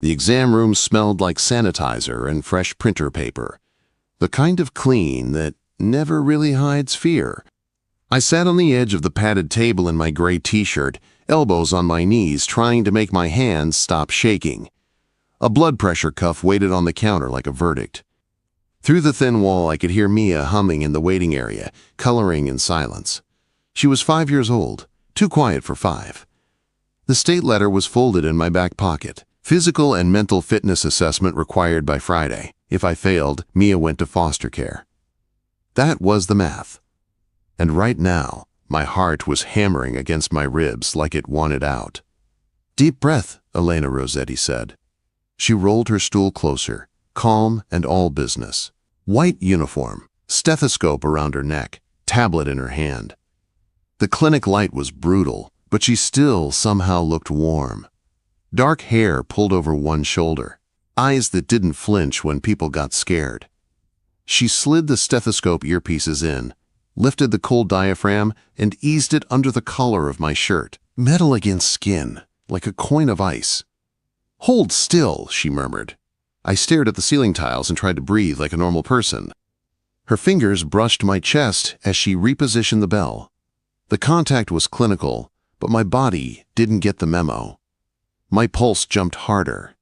The exam room smelled like sanitizer and fresh printer paper, the kind of clean that never really hides fear. I sat on the edge of the padded table in my gray t-shirt, elbows on my knees, trying to make my hands stop shaking. A blood pressure cuff waited on the counter like a verdict. Through the thin wall, I could hear Mia humming in the waiting area, coloring in silence. She was 5 years old, too quiet for 5. The state letter was folded in my back pocket. Physical and mental fitness assessment required by Friday. If I failed, Mia went to foster care. That was the math. And right now, my heart was hammering against my ribs like it wanted out. "Deep breath," Elena Rossetti said. She rolled her stool closer, calm and all business. White uniform, stethoscope around her neck, tablet in her hand. The clinic light was brutal, but she still somehow looked warm. Dark hair pulled over one shoulder, eyes that didn't flinch when people got scared. She slid the stethoscope earpieces in, lifted the cold diaphragm, and eased it under the collar of my shirt, metal against skin, like a coin of ice. "Hold still," she murmured. I stared at the ceiling tiles and tried to breathe like a normal person. Her fingers brushed my chest as she repositioned the bell. The contact was clinical, but my body didn't get the memo. My pulse jumped harder.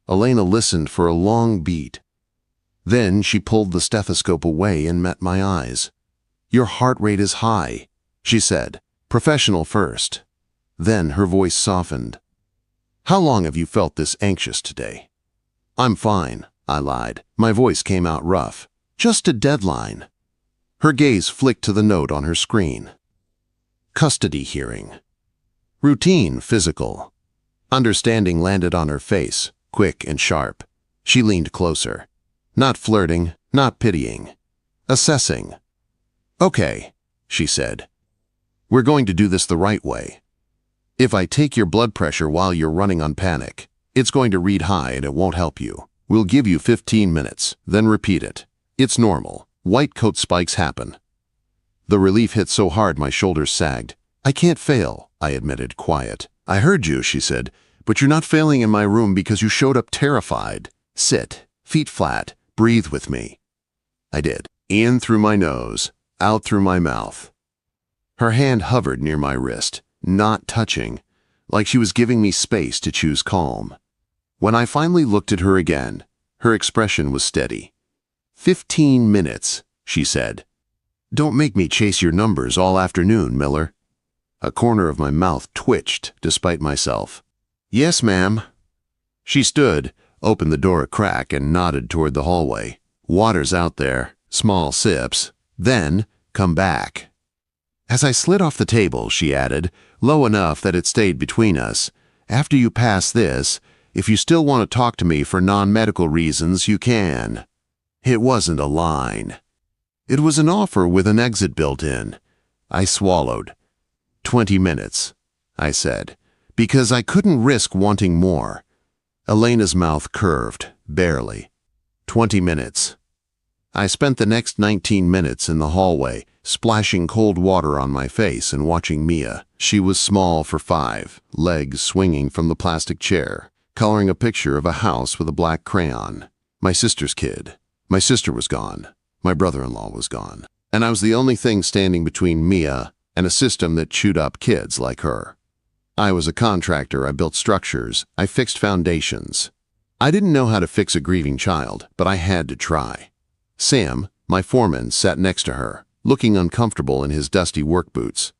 Elena listened for a long beat. Then she pulled the stethoscope away and met my eyes. "Your heart rate is high," she said, professional first. Then her voice softened. "How long have you felt this anxious today?" "I'm fine," I lied. My voice came out rough. "Just a deadline." Her gaze flicked to the note on her screen. Custody hearing. Routine physical. Understanding landed on her face, quick and sharp. She leaned closer. Not flirting, not pitying. Assessing. "Okay," she said. "We're going to do this the right way. If I take your blood pressure while you're running on panic, it's going to read high and it won't help you. We'll give you 15 minutes, then repeat it. It's normal. White coat spikes happen." The relief hit so hard my shoulders sagged. "I can't fail," I admitted, quiet. "I heard you," she said, "but you're not failing in my room because you showed up terrified. Sit, feet flat, breathe with me." I did. In through my nose, out through my mouth. Her hand hovered near my wrist, not touching, like she was giving me space to choose calm. When I finally looked at her again, her expression was steady. 15 minutes, she said. "Don't make me chase your numbers all afternoon, Miller." A corner of my mouth twitched despite myself. "Yes, ma'am." She stood, opened the door a crack, and nodded toward the hallway. "Water's out there, small sips. Then, come back." As I slid off the table, she added, low enough that it stayed between us, "After you pass this, if you still want to talk to me for non-medical reasons, you can." It wasn't a line. It was an offer with an exit built in. I swallowed. 20 minutes, I said, because I couldn't risk wanting more. Elena's mouth curved, barely. 20 minutes. I spent the next 19 minutes in the hallway, splashing cold water on my face and watching Mia. She was small for 5, legs swinging from the plastic chair, coloring a picture of a house with a black crayon. My sister's kid. My sister was gone. My brother-in-law was gone. And I was the only thing standing between Mia and a system that chewed up kids like her. I was a contractor. I built structures. I fixed foundations. I didn't know how to fix a grieving child, but I had to try. Sam, my foreman, sat next to her, looking uncomfortable in his dusty work boots.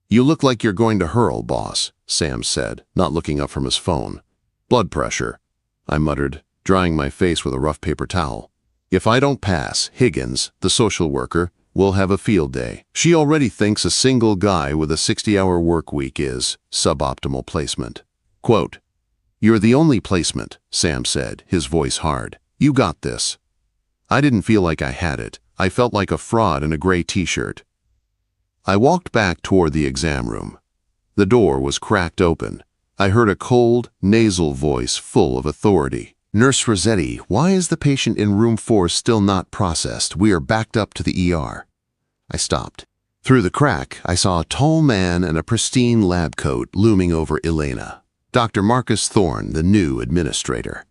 "You look like you're going to hurl, boss," Sam said, not looking up from his phone. "Blood pressure," I muttered, drying my face with a rough paper towel. "If I don't pass, Higgins, the social worker, will have a field day. She already thinks a single guy with a 60-hour work week is suboptimal placement." Quote, "You're the only placement," Sam said, his voice hard. "You got this." I didn't feel like I had it. I felt like a fraud in a gray t-shirt. I walked back toward the exam room. The door was cracked open. I heard a cold, nasal voice full of authority. "Nurse Rossetti, why is the patient in room 4 still not processed? We are backed up to the ER." I stopped. Through the crack, I saw a tall man in a pristine lab coat looming over Elena. Dr. Marcus Thorne, the new administrator.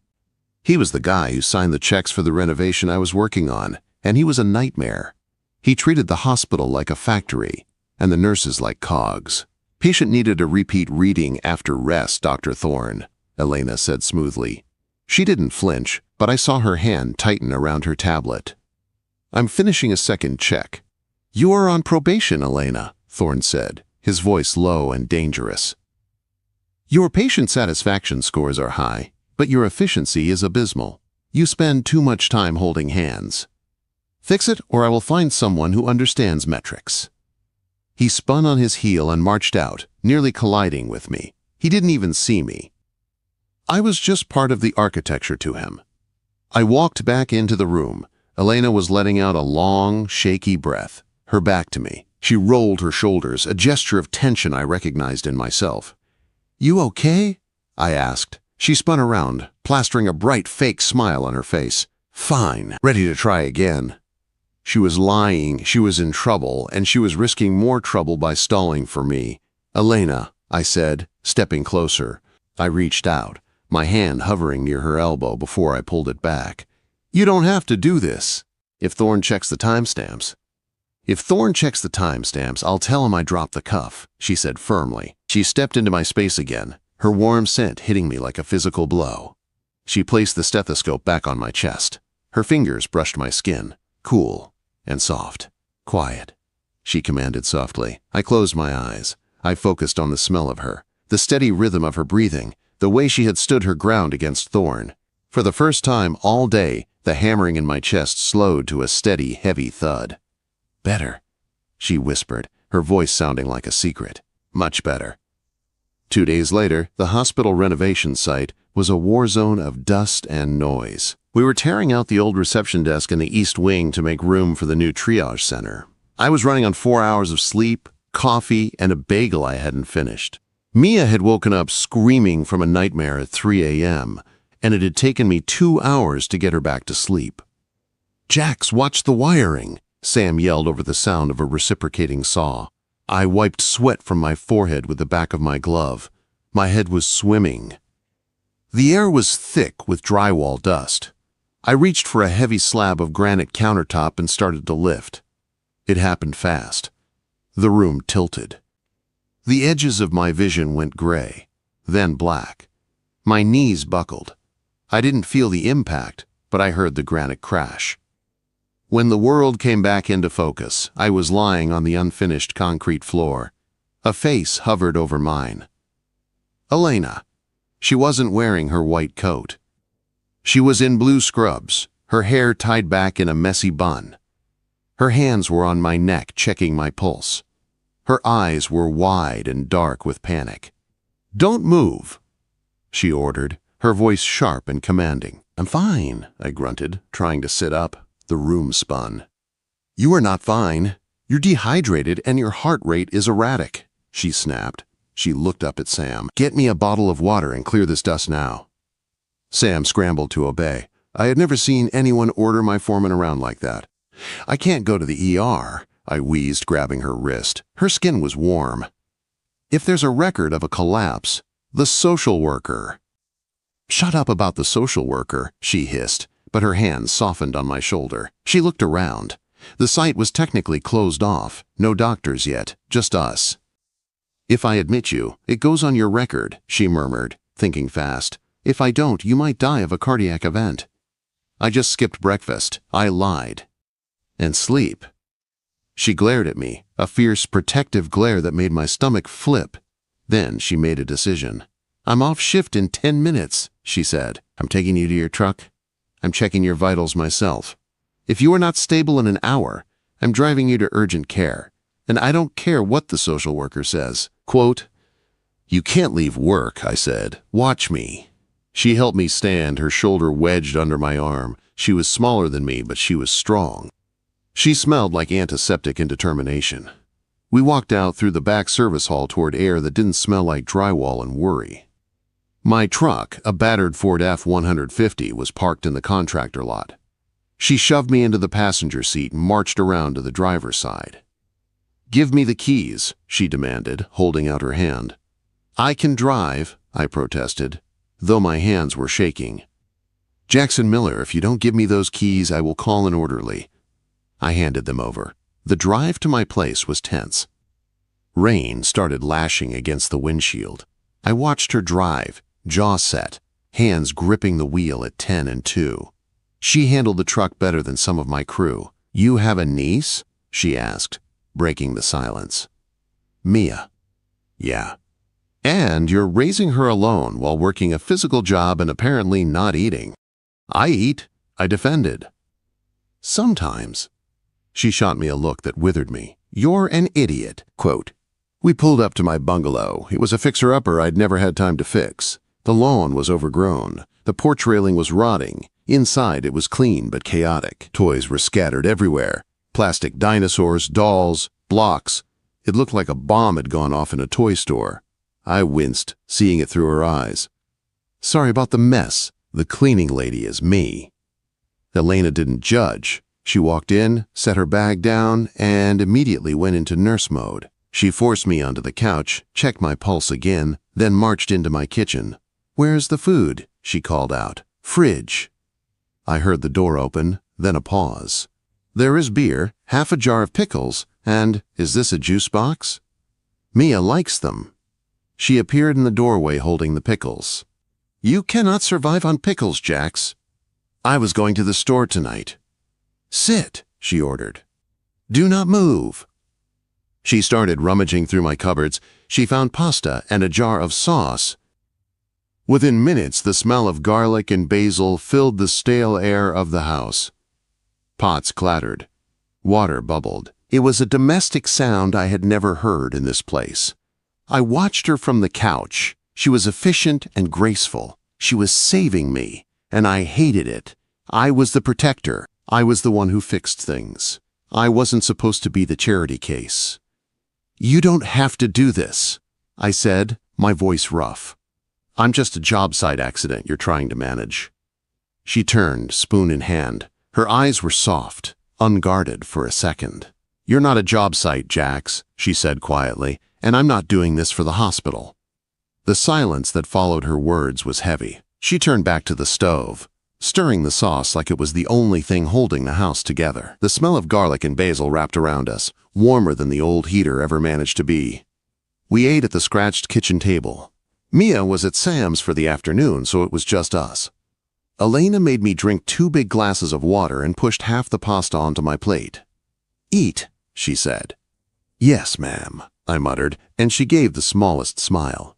He was the guy who signed the checks for the renovation I was working on, and he was a nightmare. He treated the hospital like a factory, and the nurses like cogs. Patient needed a repeat reading after rest, Dr. Thorne, Elena said smoothly. She didn't flinch, but I saw her hand tighten around her tablet. I'm finishing a second check. You are on probation, Elena, Thorne said, his voice low and dangerous. Your patient satisfaction scores are high, but your efficiency is abysmal. You spend too much time holding hands. Fix it, or I will find someone who understands metrics. He spun on his heel and marched out, nearly colliding with me. He didn't even see me. I was just part of the architecture to him. I walked back into the room. Elena was letting out a long, shaky breath, her back to me. She rolled her shoulders, a gesture of tension I recognized in myself. You okay? I asked. She spun around, plastering a bright fake smile on her face. Fine, ready to try again. She was lying, she was in trouble, and she was risking more trouble by stalling for me. Elena, I said, stepping closer. I reached out, my hand hovering near her elbow before I pulled it back. You don't have to do this. If Thorne checks the timestamps. If Thorne checks the timestamps, I'll tell him I dropped the cuff, she said firmly. She stepped into my space again, her warm scent hitting me like a physical blow. She placed the stethoscope back on my chest. Her fingers brushed my skin, cool and soft. Quiet, she commanded softly. I closed my eyes. I focused on the smell of her, the steady rhythm of her breathing, the way she had stood her ground against Thorne. For the first time all day, the hammering in my chest slowed to a steady, heavy thud. Better, she whispered, her voice sounding like a secret. Much better. 2 days later, the hospital renovation site was a war zone of dust and noise. We were tearing out the old reception desk in the east wing to make room for the new triage center. I was running on 4 hours of sleep, coffee, and a bagel I hadn't finished. Mia had woken up screaming from a nightmare at 3 a.m., and it had taken me 2 hours to get her back to sleep. Jax, watch the wiring, Sam yelled over the sound of a reciprocating saw. I wiped sweat from my forehead with the back of my glove. My head was swimming. The air was thick with drywall dust. I reached for a heavy slab of granite countertop and started to lift. It happened fast. The room tilted. The edges of my vision went gray, then black. My knees buckled. I didn't feel the impact, but I heard the granite crash. When the world came back into focus, I was lying on the unfinished concrete floor. A face hovered over mine. Elena. She wasn't wearing her white coat. She was in blue scrubs, her hair tied back in a messy bun. Her hands were on my neck, checking my pulse. Her eyes were wide and dark with panic. Don't move, she ordered, her voice sharp and commanding. I'm fine, I grunted, trying to sit up. The room spun. You are not fine. You're dehydrated and your heart rate is erratic, she snapped. She looked up at Sam. Get me a bottle of water and clear this dust now. Sam scrambled to obey. I had never seen anyone order my foreman around like that. I can't go to the ER, I wheezed, grabbing her wrist. Her skin was warm. If there's a record of a collapse, the social worker. Shut up about the social worker, she hissed, but her hand softened on my shoulder. She looked around. The site was technically closed off. No doctors yet, just us. If I admit you, it goes on your record, she murmured, thinking fast. If I don't, you might die of a cardiac event. I just skipped breakfast. I lied. And sleep. She glared at me, a fierce, protective glare that made my stomach flip. Then she made a decision. I'm off shift in 10 minutes, she said. I'm taking you to your truck. I'm checking your vitals myself. If you are not stable in an hour, I'm driving you to urgent care. And I don't care what the social worker says. Quote, you can't leave work, I said. Watch me. She helped me stand, her shoulder wedged under my arm. She was smaller than me, but she was strong. She smelled like antiseptic and determination. We walked out through the back service hall toward air that didn't smell like drywall and worry. My truck, a battered Ford F-150, was parked in the contractor lot. She shoved me into the passenger seat and marched around to the driver's side. Give me the keys, she demanded, holding out her hand. I can drive, I protested, though my hands were shaking. Jackson Miller, if you don't give me those keys, I will call an orderly. I handed them over. The drive to my place was tense. Rain started lashing against the windshield. I watched her drive, jaw set, hands gripping the wheel at 10 and 2. She handled the truck better than some of my crew. "You have a niece?" she asked, breaking the silence. "Mia." "Yeah. And you're raising her alone while working a physical job and apparently not eating." "I eat," I defended. "Sometimes." She shot me a look that withered me. "You're an idiot." Quote, "We pulled up to my bungalow. It was a fixer-upper I'd never had time to fix. The lawn was overgrown. The porch railing was rotting. Inside it was clean but chaotic. Toys were scattered everywhere. Plastic dinosaurs, dolls, blocks. It looked like a bomb had gone off in a toy store." I winced, seeing it through her eyes. "Sorry about the mess. The cleaning lady is me." Elena didn't judge. She walked in, set her bag down, and immediately went into nurse mode. She forced me onto the couch, checked my pulse again, then marched into my kitchen. "Where's the food?" she called out. "Fridge." I heard the door open, then a pause. "There is beer, half a jar of pickles, and is this a juice box?" "Mia likes them." She appeared in the doorway holding the pickles. "You cannot survive on pickles, Jax." "I was going to the store tonight." "Sit," she ordered. "Do not move." She started rummaging through my cupboards. She found pasta and a jar of sauce. Within minutes, the smell of garlic and basil filled the stale air of the house. Pots clattered. Water bubbled. It was a domestic sound I had never heard in this place. I watched her from the couch. She was efficient and graceful. She was saving me, and I hated it. I was the protector. I was the one who fixed things. I wasn't supposed to be the charity case. "You don't have to do this," I said, my voice rough. "I'm just a job site accident you're trying to manage." She turned, spoon in hand. Her eyes were soft, unguarded for a second. "You're not a job site, Jax," she said quietly, "and I'm not doing this for the hospital." The silence that followed her words was heavy. She turned back to the stove, stirring the sauce like it was the only thing holding the house together. The smell of garlic and basil wrapped around us, warmer than the old heater ever managed to be. We ate at the scratched kitchen table. Mia was at Sam's for the afternoon, so it was just us. Elena made me drink 2 big glasses of water and pushed half the pasta onto my plate. "Eat," she said. "Yes, ma'am," I muttered, and she gave the smallest smile.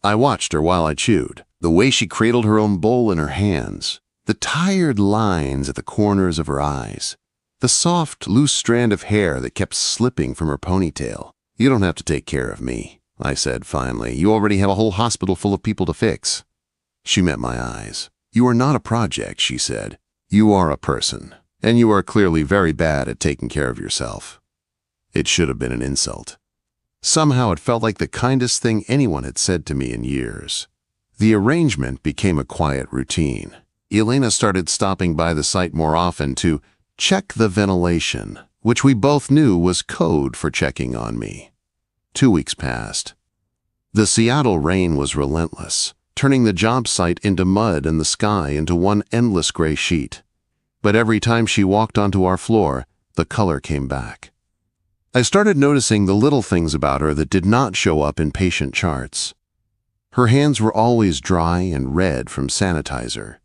I watched her while I chewed, the way she cradled her own bowl in her hands, the tired lines at the corners of her eyes, the soft, loose strand of hair that kept slipping from her ponytail. "You don't have to take care of me," I said finally. "You already have a whole hospital full of people to fix." She met my eyes. "You are not a project," she said. "You are a person, and you are clearly very bad at taking care of yourself." It should have been an insult. Somehow it felt like the kindest thing anyone had said to me in years. The arrangement became a quiet routine. Elena started stopping by the site more often to check the ventilation, which we both knew was code for checking on me. 2 weeks passed. The Seattle rain was relentless, turning the job site into mud and the sky into one endless gray sheet. But every time she walked onto our floor, the color came back. I started noticing the little things about her that did not show up in patient charts. Her hands were always dry and red from sanitizer.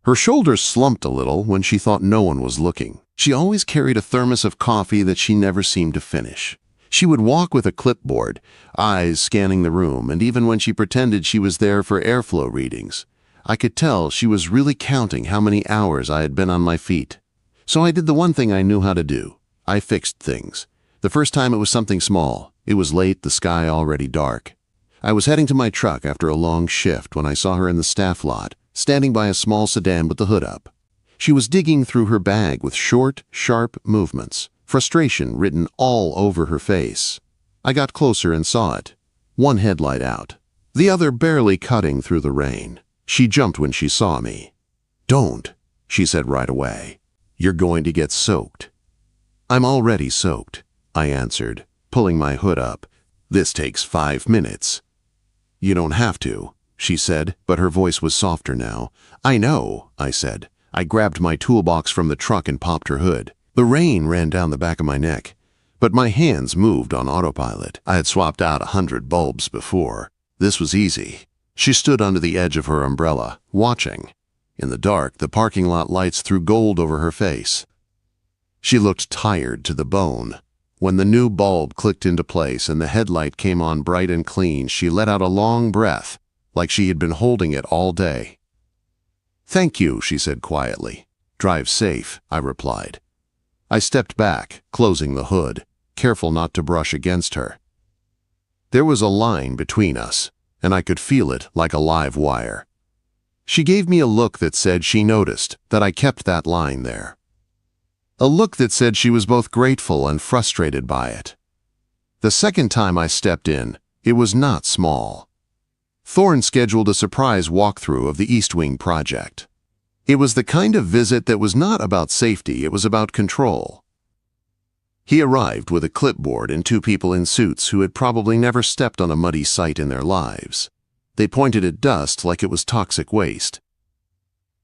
Her shoulders slumped a little when she thought no one was looking. She always carried a thermos of coffee that she never seemed to finish. She would walk with a clipboard, eyes scanning the room, and even when she pretended she was there for airflow readings, I could tell she was really counting how many hours I had been on my feet. So I did the one thing I knew how to do. I fixed things. The first time it was something small. It was late, the sky already dark. I was heading to my truck after a long shift when I saw her in the staff lot, standing by a small sedan with the hood up. She was digging through her bag with short, sharp movements, frustration written all over her face. I got closer and saw it. One headlight out, the other barely cutting through the rain. She jumped when she saw me. "Don't," she said right away. "You're going to get soaked." "I'm already soaked," I answered, pulling my hood up. "This takes 5 minutes." You don't have to, she said, but her voice was softer now. I know, I said. I grabbed my toolbox from the truck and popped her hood. The rain ran down the back of my neck, but my hands moved on autopilot. I had swapped out 100 bulbs before. This was easy. She stood under the edge of her umbrella, watching. In the dark, the parking lot lights threw gold over her face. She looked tired to the bone. When the new bulb clicked into place and the headlight came on bright and clean, she let out a long breath, like she had been holding it all day. Thank you, she said quietly. Drive safe, I replied. I stepped back, closing the hood, careful not to brush against her. There was a line between us, and I could feel it like a live wire. She gave me a look that said she noticed that I kept that line there. A look that said she was both grateful and frustrated by it. The second time I stepped in, it was not small. Thorne scheduled a surprise walkthrough of the East Wing project. It was the kind of visit that was not about safety, it was about control. He arrived with a clipboard and 2 people in suits who had probably never stepped on a muddy site in their lives. They pointed at dust like it was toxic waste.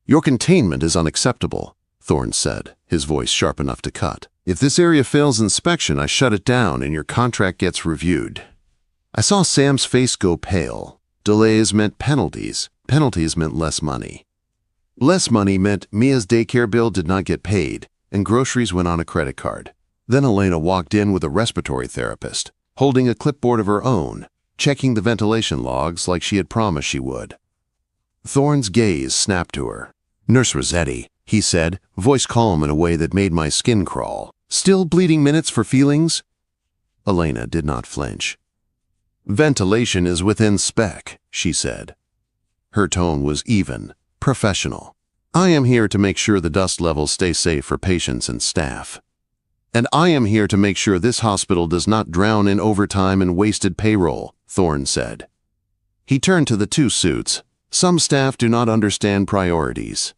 Your containment is unacceptable, Thorne said, his voice sharp enough to cut. If this area fails inspection, I shut it down and your contract gets reviewed. I saw Sam's face go pale. Delays meant penalties. Penalties meant less money. Less money meant Mia's daycare bill did not get paid, and groceries went on a credit card. Then Elena walked in with a respiratory therapist, holding a clipboard of her own, checking the ventilation logs like she had promised she would. Thorne's gaze snapped to her. Nurse Rossetti, he said, voice calm in a way that made my skin crawl. Still bleeding minutes for feelings? Elena did not flinch. Ventilation is within spec, she said. Her tone was even, professional. I am here to make sure the dust levels stay safe for patients and staff. And I am here to make sure this hospital does not drown in overtime and wasted payroll, Thorne said. He turned to the 2 suits. Some staff do not understand priorities.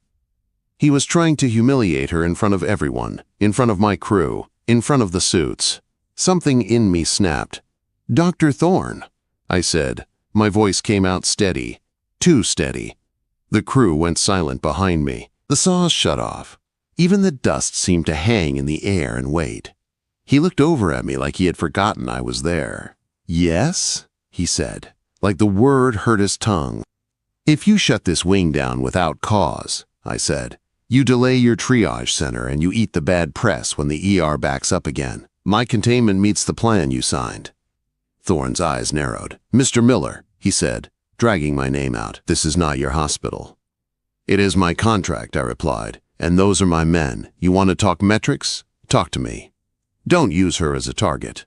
He was trying to humiliate her in front of everyone, in front of my crew, in front of the suits. Something in me snapped. Dr. Thorne, I said. My voice came out steady, too steady. The crew went silent behind me. The saws shut off. Even the dust seemed to hang in the air and wait. He looked over at me like he had forgotten I was there. Yes, he said, like the word hurt his tongue. If you shut this wing down without cause, I said, you delay your triage center and you eat the bad press when the ER backs up again. My containment meets the plan you signed. Thorne's eyes narrowed. Mr. Miller, he said, dragging my name out. This is not your hospital. It is my contract, I replied, and those are my men. You want to talk metrics? Talk to me. Don't use her as a target.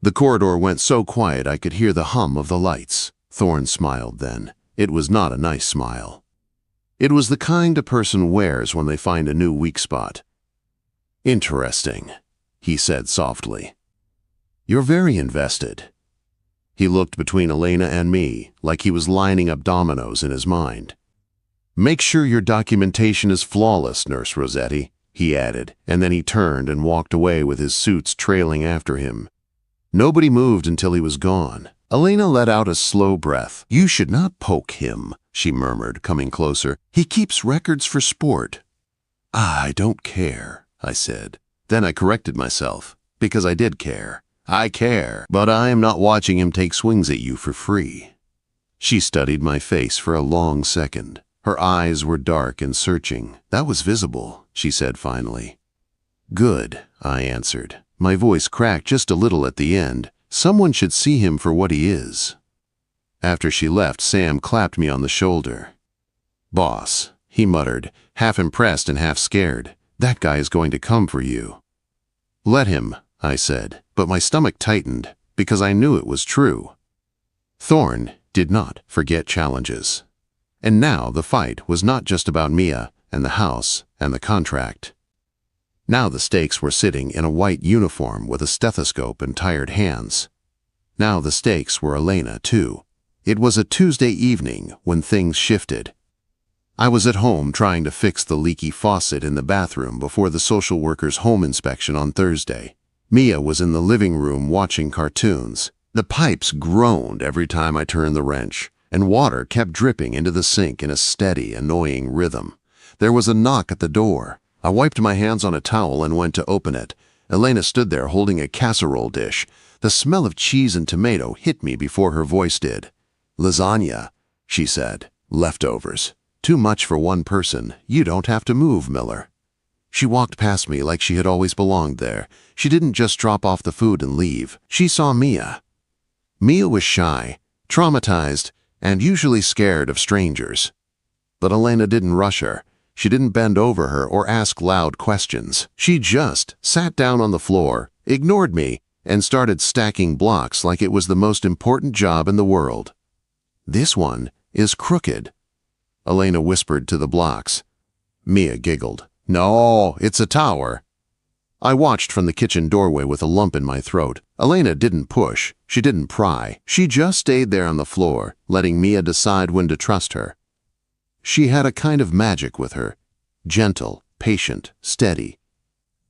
The corridor went so quiet I could hear the hum of the lights. Thorne smiled then. It was not a nice smile. It was the kind a person wears when they find a new weak spot. Interesting, he said softly. You're very invested. He looked between Elena and me, like he was lining up dominoes in his mind. Make sure your documentation is flawless, Nurse Rossetti, he added, and then he turned and walked away with his suits trailing after him. Nobody moved until he was gone. Elena let out a slow breath. You should not poke him, she murmured, coming closer. He keeps records for sport. I don't care, I said. Then I corrected myself, because I did care. I care, but I am not watching him take swings at you for free. She studied my face for a long second. Her eyes were dark and searching. That was visible, she said finally. Good, I answered. My voice cracked just a little at the end. Someone should see him for what he is. After she left, Sam clapped me on the shoulder. Boss, he muttered, half impressed and half scared. That guy is going to come for you. Let him, I said, but my stomach tightened because I knew it was true. Thorne did not forget challenges. And now the fight was not just about Mia and the house and the contract. Now the stakes were sitting in a white uniform with a stethoscope and tired hands. Now the stakes were Elena, too. It was a Tuesday evening when things shifted. I was at home trying to fix the leaky faucet in the bathroom before the social worker's home inspection on Thursday. Mia was in the living room watching cartoons. The pipes groaned every time I turned the wrench, and water kept dripping into the sink in a steady, annoying rhythm. There was a knock at the door. I wiped my hands on a towel and went to open it. Elena stood there holding a casserole dish. The smell of cheese and tomato hit me before her voice did. "Lasagna," she said. "Leftovers. Too much for one person. You don't have to move, Miller." She walked past me like she had always belonged there. She didn't just drop off the food and leave. She saw Mia. Mia was shy, traumatized, and usually scared of strangers. But Elena didn't rush her. She didn't bend over her or ask loud questions. She just sat down on the floor, ignored me, and started stacking blocks like it was the most important job in the world. "This one is crooked," Elena whispered to the blocks. Mia giggled. "No, it's a tower." I watched from the kitchen doorway with a lump in my throat. Elena didn't push. She didn't pry. She just stayed there on the floor, letting Mia decide when to trust her. She had a kind of magic with her. Gentle, patient, steady.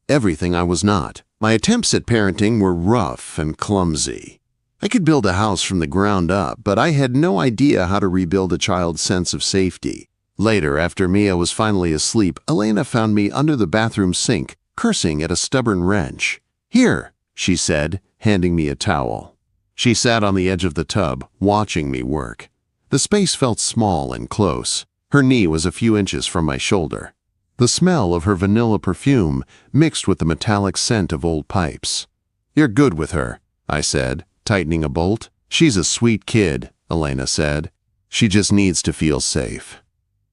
Everything I was not. My attempts at parenting were rough and clumsy. I could build a house from the ground up, but I had no idea how to rebuild a child's sense of safety. Later, after Mia was finally asleep, Elena found me under the bathroom sink, cursing at a stubborn wrench. "Here," she said, handing me a towel. She sat on the edge of the tub, watching me work. The space felt small and close. Her knee was a few inches from my shoulder. The smell of her vanilla perfume mixed with the metallic scent of old pipes. "You're good with her," I said, tightening a bolt. "She's a sweet kid," Elena said. "She just needs to feel safe."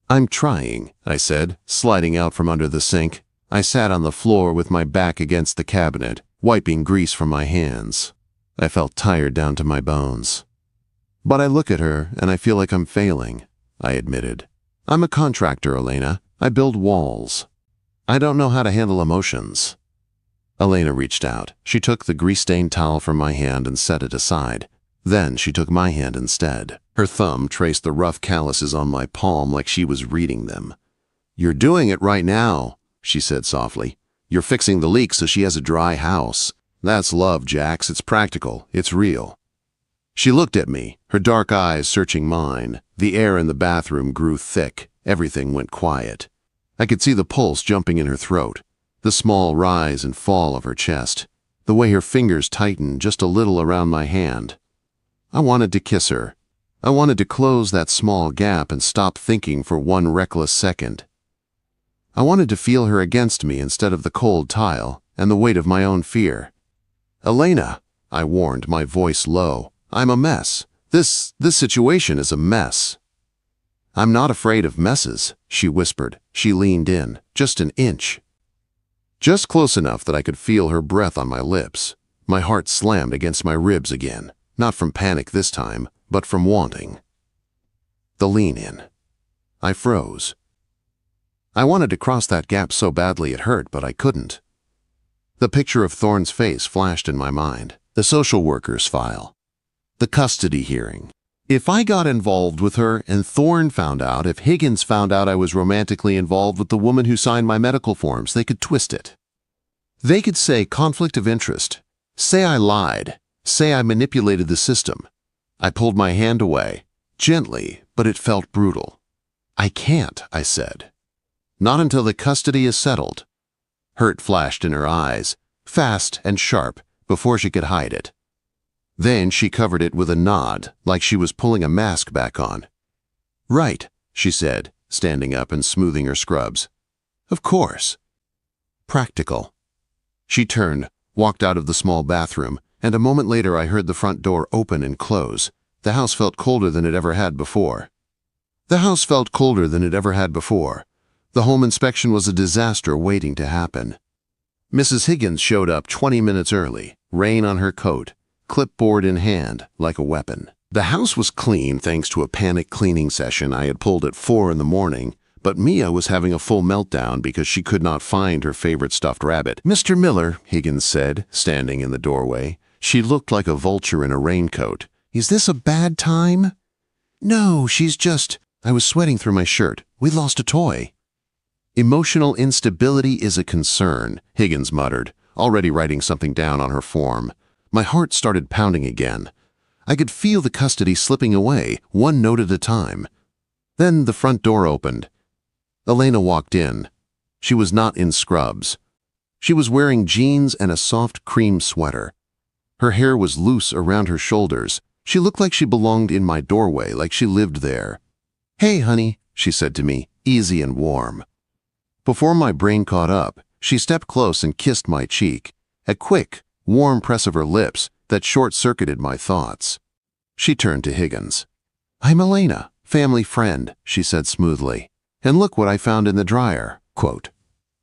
"I'm trying," I said, sliding out from under the sink. I sat on the floor with my back against the cabinet, wiping grease from my hands. I felt tired down to my bones. "But I look at her and I feel like I'm failing," I admitted. "I'm a contractor, Elena. I build walls. I don't know how to handle emotions." Elena reached out. She took the grease-stained towel from my hand and set it aside. Then she took my hand instead. Her thumb traced the rough calluses on my palm like she was reading them. "You're doing it right now," she said softly. "You're fixing the leak so she has a dry house. That's love, Jax. It's practical. It's real." She looked at me, her dark eyes searching mine. The air in the bathroom grew thick. Everything went quiet. I could see the pulse jumping in her throat, the small rise and fall of her chest, the way her fingers tightened just a little around my hand. I wanted to kiss her. I wanted to close that small gap and stop thinking for one reckless second. I wanted to feel her against me instead of the cold tile and the weight of my own fear. "Elena," I warned, my voice low, "I'm a mess. This situation is a mess." "I'm not afraid of messes," she whispered. She leaned in, just an inch. Just close enough that I could feel her breath on my lips. My heart slammed against my ribs again, not from panic this time, but from wanting. The lean in. I froze. I wanted to cross that gap so badly it hurt, but I couldn't. The picture of Thorne's face flashed in my mind. The social worker's file. The custody hearing. If I got involved with her and Thorne found out, if Higgins found out I was romantically involved with the woman who signed my medical forms, they could twist it. They could say conflict of interest, say I lied, say I manipulated the system. I pulled my hand away, gently, but it felt brutal. "I can't," I said. "Not until the custody is settled." Hurt flashed in her eyes, fast and sharp, before she could hide it. Then she covered it with a nod, like she was pulling a mask back on. "Right," she said, standing up and smoothing her scrubs. "Of course." Practical. She turned, walked out of the small bathroom, and a moment later I heard the front door open and close. The house felt colder than it ever had before. The house felt colder than it ever had before. The home inspection was a disaster waiting to happen. Mrs. Higgins showed up 20 minutes early, rain on her coat, clipboard in hand, like a weapon. The house was clean thanks to a panic cleaning session I had pulled at 4 in the morning, but Mia was having a full meltdown because she could not find her favorite stuffed rabbit. "Mr. Miller," Higgins said, standing in the doorway. She looked like a vulture in a raincoat. "Is this a bad time?" "No, she's just—" I was sweating through my shirt. "We lost a toy." "Emotional instability is a concern," Higgins muttered, already writing something down on her form. My heart started pounding again. I could feel the custody slipping away, one note at a time. Then the front door opened. Elena walked in. She was not in scrubs. She was wearing jeans and a soft cream sweater. Her hair was loose around her shoulders. She looked like she belonged in my doorway, like she lived there. "Hey, honey," she said to me, easy and warm. Before my brain caught up, she stepped close and kissed my cheek, a quick, warm press of her lips that short-circuited my thoughts. She turned to Higgins. "I'm Elena, family friend," she said smoothly. "And look what I found in the dryer." Quote.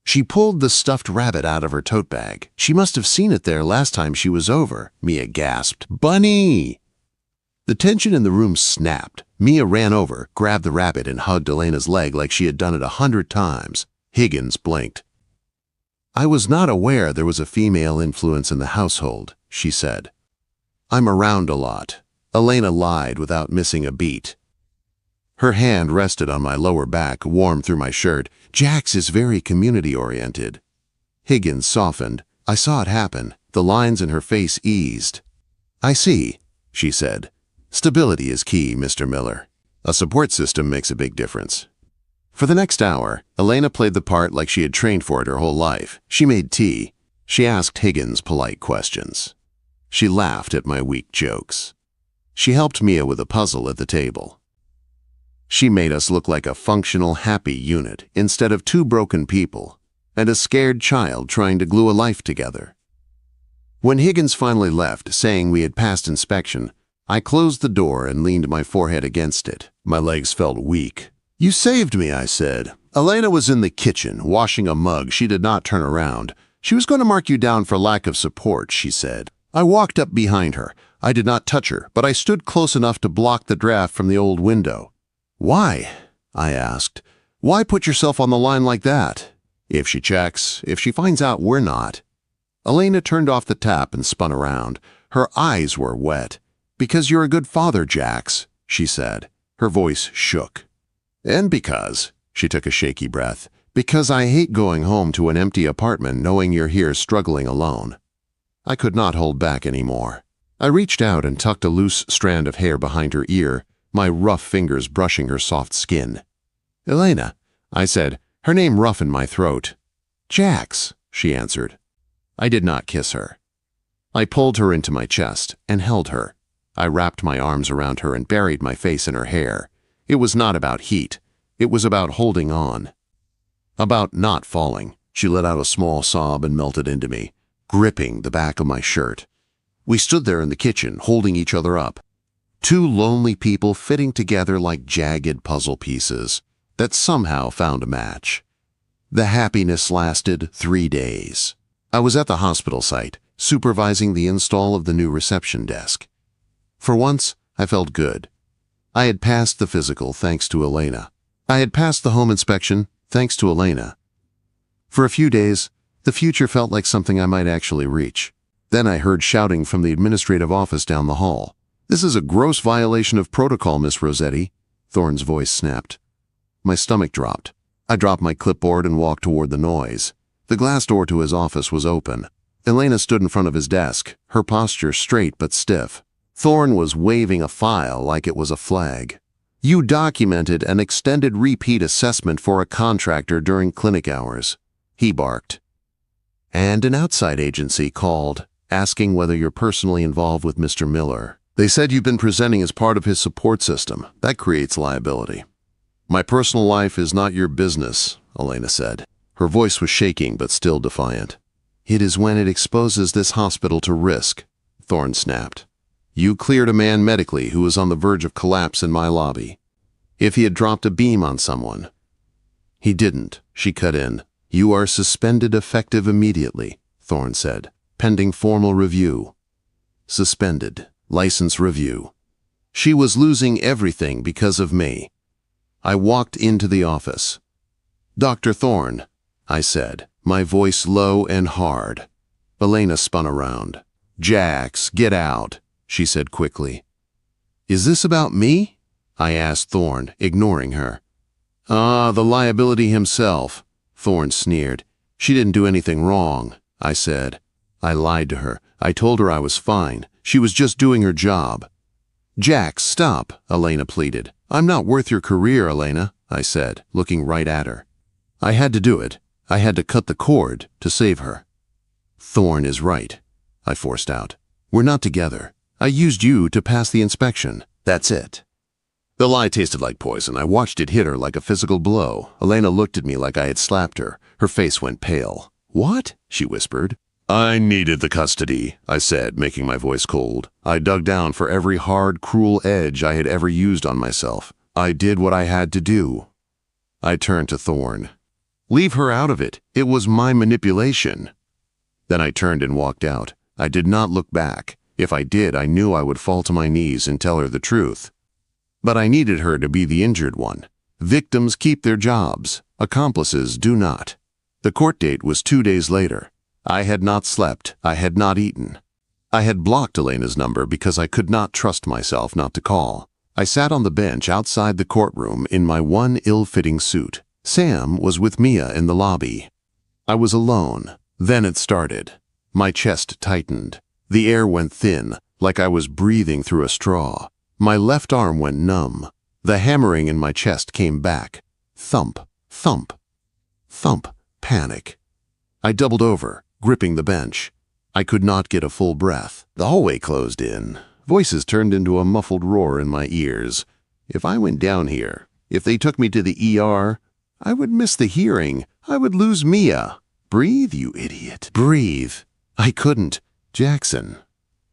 She pulled the stuffed rabbit out of her tote bag. "She must have seen it there last time she was over," Mia gasped. "Bunny!" The tension in the room snapped. Mia ran over, grabbed the rabbit, and hugged Elena's leg like she had done it 100 times. Higgins blinked. "I was not aware there was a female influence in the household," she said. "I'm around a lot." Elena lied without missing a beat. Her hand rested on my lower back, warm through my shirt. "Jax is very community-oriented." Higgins softened. I saw it happen. The lines in her face eased. "I see," she said. "Stability is key, Mr. Miller. A support system makes a big difference." For the next hour, Elena played the part like she had trained for it her whole life. She made tea. She asked Higgins polite questions. She laughed at my weak jokes. She helped Mia with a puzzle at the table. She made us look like a functional, happy unit instead of two broken people and a scared child trying to glue a life together. When Higgins finally left, saying we had passed inspection, I closed the door and leaned my forehead against it. My legs felt weak. "You saved me," I said. "Elena was in the kitchen, washing a mug. She did not turn around. She was going to mark you down for lack of support," she said. I walked up behind her. I did not touch her, but I stood close enough to block the draft from the old window. "Why?" I asked. "Why put yourself on the line like that? If she checks, if she finds out we're not." Elena turned off the tap and spun around. Her eyes were wet. "Because you're a good father, Jax," she said. Her voice shook. "And because," she took a shaky breath, "because I hate going home to an empty apartment knowing you're here struggling alone." I could not hold back anymore. I reached out and tucked a loose strand of hair behind her ear, my rough fingers brushing her soft skin. "Elena," I said, her name rough in my throat. "Jax," she answered. I did not kiss her. I pulled her into my chest and held her. I wrapped my arms around her and buried my face in her hair. It was not about heat. It was about holding on. About not falling. She let out a small sob and melted into me, gripping the back of my shirt. We stood there in the kitchen, holding each other up. Two lonely people fitting together like jagged puzzle pieces that somehow found a match. The happiness lasted 3 days. I was at the hospital site, supervising the install of the new reception desk. For once, I felt good. I had passed the physical thanks to Elena. I had passed the home inspection thanks to Elena. For a few days, the future felt like something I might actually reach. Then I heard shouting from the administrative office down the hall. "This is a gross violation of protocol, Miss Rossetti," Thorne's voice snapped. My stomach dropped. I dropped my clipboard and walked toward the noise. The glass door to his office was open. Elena stood in front of his desk, her posture straight but stiff. Thorne was waving a file like it was a flag. "You documented an extended repeat assessment for a contractor during clinic hours," he barked. "And an outside agency called, asking whether you're personally involved with Mr. Miller. They said you've been presenting as part of his support system. That creates liability." "My personal life is not your business," Elena said. Her voice was shaking but still defiant. "It is when it exposes this hospital to risk," Thorne snapped. "You cleared a man medically who was on the verge of collapse in my lobby. If he had dropped a beam on someone." "He didn't," she cut in. "You are suspended effective immediately," Thorne said, "pending formal review." Suspended. License review. She was losing everything because of me. I walked into the office. "Dr. Thorne," I said, my voice low and hard. Elena spun around. "Jax, get out," she said quickly. "Is this about me?" I asked Thorne, ignoring her. The liability himself," Thorne sneered. "She didn't do anything wrong," I said. I lied to her. I told her I was fine. She was just doing her job. Jax, stop, Elena pleaded. I'm not worth your career, Elena, I said, looking right at her. I had to do it. I had to cut the cord to save her. Thorn is right, I forced out. We're not together. I used you to pass the inspection. That's it. The lie tasted like poison. I watched it hit her like a physical blow. Elena looked at me like I had slapped her. Her face went pale. What? She whispered. I needed the custody, I said, making my voice cold. I dug down for every hard, cruel edge I had ever used on myself. I did what I had to do. I turned to Thorn. Leave her out of it. It was my manipulation. Then I turned and walked out. I did not look back. If I did, I knew I would fall to my knees and tell her the truth. But I needed her to be the injured one. Victims keep their jobs. Accomplices do not. The court date was 2 days later. I had not slept. I had not eaten. I had blocked Elena's number because I could not trust myself not to call. I sat on the bench outside the courtroom in my one ill-fitting suit. Sam was with Mia in the lobby. I was alone. Then it started. My chest tightened. The air went thin, like I was breathing through a straw. My left arm went numb. The hammering in my chest came back. Thump, thump, thump, panic. I doubled over, gripping the bench. I could not get a full breath. The hallway closed in. Voices turned into a muffled roar in my ears. If I went down here, if they took me to the ER, I would miss the hearing. I would lose Mia. Breathe, you idiot. Breathe. I couldn't. Jackson.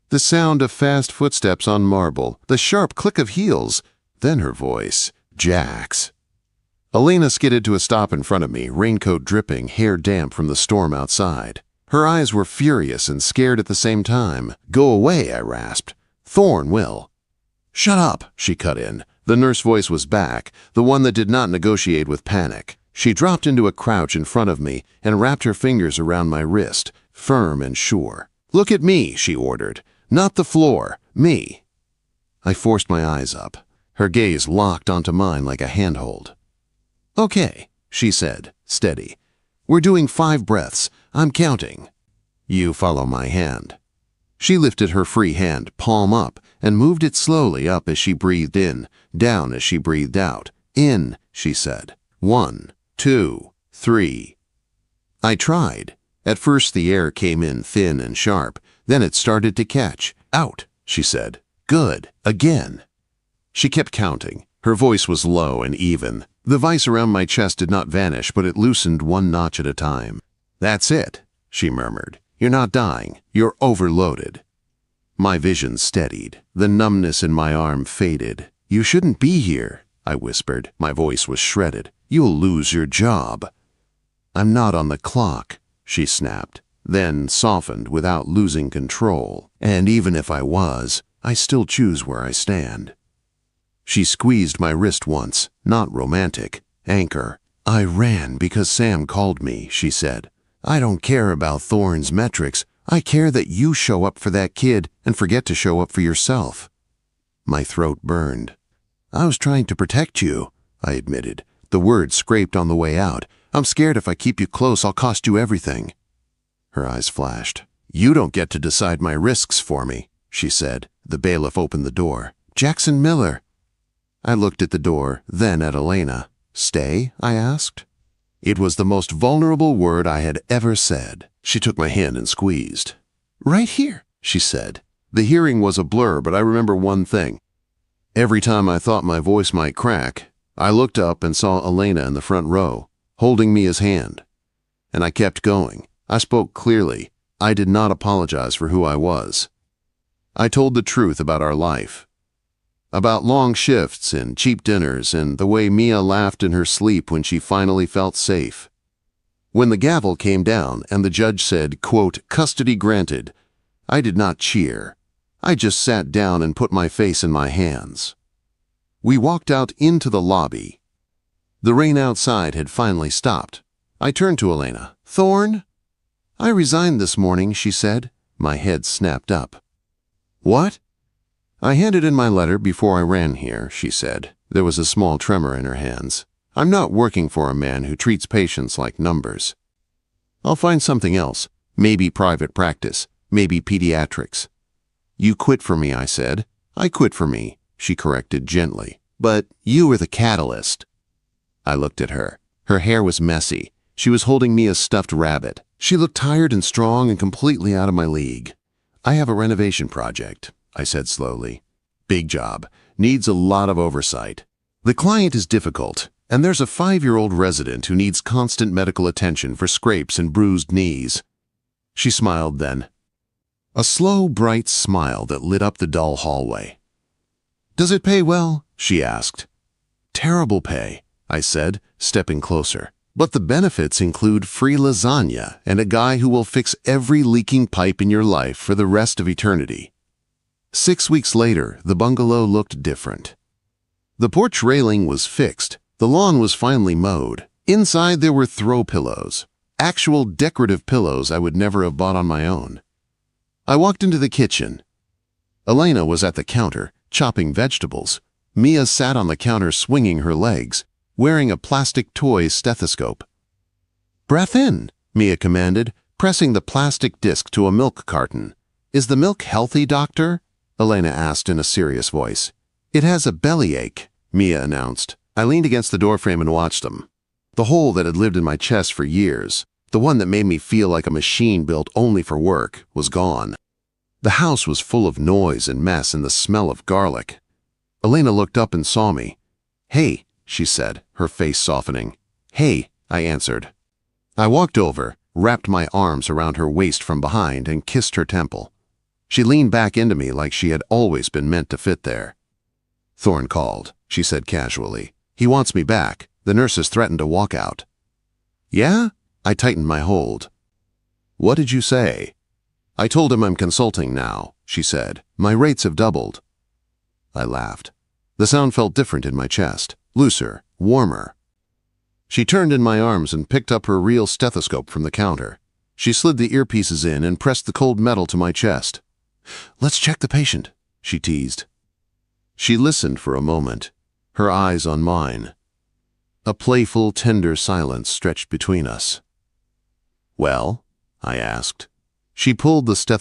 The sound of fast footsteps on marble, the sharp click of heels, then her voice. Jax. Elena skidded to a stop in front of me, raincoat dripping, hair damp from the storm outside. Her eyes were furious and scared at the same time. Go away, I rasped. Thorn will. Shut up, she cut in. The nurse voice was back, the one that did not negotiate with panic. She dropped into a crouch in front of me and wrapped her fingers around my wrist, firm and sure. Look at me, she ordered. Not the floor, me. I forced my eyes up. Her gaze locked onto mine like a handhold. Okay, she said, steady. We're doing 5 breaths. I'm counting. You follow my hand. She lifted her free hand, palm up, and moved it slowly up as she breathed in, down as she breathed out. In, she said. 1, 2, 3. I tried. At first the air came in thin and sharp. Then it started to catch. Out, she said. Good. Again. She kept counting. Her voice was low and even. The vice around my chest did not vanish, but it loosened 1 notch at a time. That's it, she murmured. You're not dying. You're overloaded. My vision steadied. The numbness in my arm faded. You shouldn't be here, I whispered. My voice was shredded. You'll lose your job. I'm not on the clock, she snapped, then softened without losing control. And even if I was, I still choose where I stand. She squeezed my wrist once, not romantic. Anchor. I ran because Sam called me, she said. I don't care about Thorn's metrics. I care that you show up for that kid and forget to show up for yourself. My throat burned. I was trying to protect you, I admitted. The words scraped on the way out. I'm scared if I keep you close, I'll cost you everything. Her eyes flashed. You don't get to decide my risks for me, she said. The bailiff opened the door. Jackson Miller. I looked at the door, then at Elena. Stay? I asked. It was the most vulnerable word I had ever said. She took my hand and squeezed. Right here, she said. The hearing was a blur, but I remember one thing. Every time I thought my voice might crack, I looked up and saw Elena in the front row, holding Mia's hand. And I kept going. I spoke clearly. I did not apologize for who I was. I told the truth about our life. About long shifts and cheap dinners and the way Mia laughed in her sleep when she finally felt safe. When the gavel came down and the judge said, quote, custody granted, I did not cheer. I just sat down and put my face in my hands. We walked out into the lobby. The rain outside had finally stopped. I turned to Elena. Thorn? I resigned this morning, she said. My head snapped up. What? I handed in my letter before I ran here, she said. There was a small tremor in her hands. I'm not working for a man who treats patients like numbers. I'll find something else. Maybe private practice. Maybe pediatrics. You quit for me, I said. I quit for me, she corrected gently. But you were the catalyst. I looked at her. Her hair was messy. She was holding Mia's stuffed rabbit. She looked tired and strong and completely out of my league. I have a renovation project, I said slowly. Big job. Needs a lot of oversight. The client is difficult, and there's a 5-year-old resident who needs constant medical attention for scrapes and bruised knees. She smiled then. A slow, bright smile that lit up the dull hallway. Does it pay well? She asked. Terrible pay, I said, stepping closer. But the benefits include free lasagna and a guy who will fix every leaking pipe in your life for the rest of eternity. 6 weeks later, the bungalow looked different. The porch railing was fixed. The lawn was finally mowed. Inside there were throw pillows, actual decorative pillows I would never have bought on my own. I walked into the kitchen. Elena was at the counter, chopping vegetables. Mia sat on the counter swinging her legs, wearing a plastic toy stethoscope. Breath in, Mia commanded, pressing the plastic disc to a milk carton. Is the milk healthy, doctor? Elena asked in a serious voice. It has a bellyache, Mia announced. I leaned against the doorframe and watched them. The hole that had lived in my chest for years, the one that made me feel like a machine built only for work, was gone. The house was full of noise and mess and the smell of garlic. Elena looked up and saw me. Hey, she said, her face softening. Hey, I answered. I walked over, wrapped my arms around her waist from behind, and kissed her temple. She leaned back into me like she had always been meant to fit there. Thorne called, she said casually. He wants me back. The nurses threatened to walk out. Yeah? I tightened my hold. What did you say? I told him I'm consulting now, she said. My rates have doubled. I laughed. The sound felt different in my chest, looser, warmer. She turned in my arms and picked up her real stethoscope from the counter. She slid the earpieces in and pressed the cold metal to my chest. Let's check the patient, she teased. She listened for a moment, her eyes on mine. A playful, tender silence stretched between us. Well? I asked. She pulled the stethoscope